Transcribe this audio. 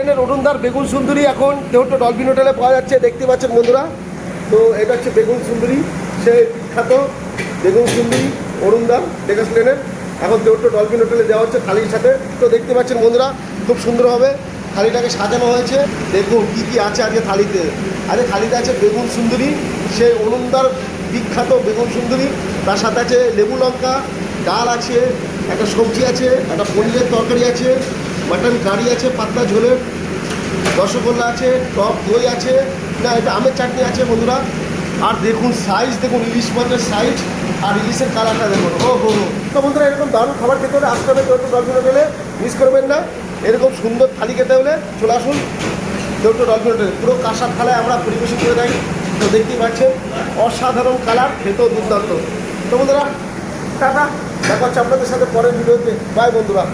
লেনের অরুণদার বেগুন সুন্দরী এখন দেহটো ডলফিন হোটেলে পাওয়া যাচ্ছে, দেখতে পাচ্ছেন বন্ধুরা। তো এটা হচ্ছে বেগুন সুন্দরী, সেই বিখ্যাত বেগুন সুন্দরী অরুণদার ডেকাস লেনের এখন দেহটো ডলফিন হোটেলে দেওয়া হচ্ছে থালির সাথে। তো দেখতে পাচ্ছেন বন্ধুরা, খুব সুন্দরভাবে থালিটাকে সাজানো হয়েছে। দেখুন কী কী আছে আজকে থালিতে। আজকে থালিতে আছে বেগুন সুন্দরী, সেই অরুণদার বিখ্যাত বেগুন সুন্দরী, তার সাথে আছে লেবু লঙ্কা, ডাল আছে, একটা সবজি আছে, একটা পনিরের তরকারি আছে, মাটন কারি আছে, পাতলা ঝোলের, রসগোল্লা আছে, টক দই আছে, না এটা আমের চাটনি আছে বন্ধুরা। আর দেখুন সাইজ, দেখুন ইলিশ মাছের সাইজ আর ইলিশের কালারটা দেখুন, ও হো। তো বন্ধুরা এরকম দারুণ খাবার খেতে হলে আসতে হবে দেহটো ডলফিন হোটেলে, মিস করবেন না। এরকম সুন্দর থালি খেতে হলে চলে আসুন দেহটো ডলফিন হোটেলে। পুরো কাঁসার থালায় আমরা পরিবেশন করে থাকি। তো দেখতেই পাচ্ছেন অসাধারণ কালার, খেতেও দুর্দান্ত। তো বন্ধুরা টাটা, দেখা হচ্ছে আপনাদের সাথে পরের ভিডিওতে। বাই বন্ধুরা।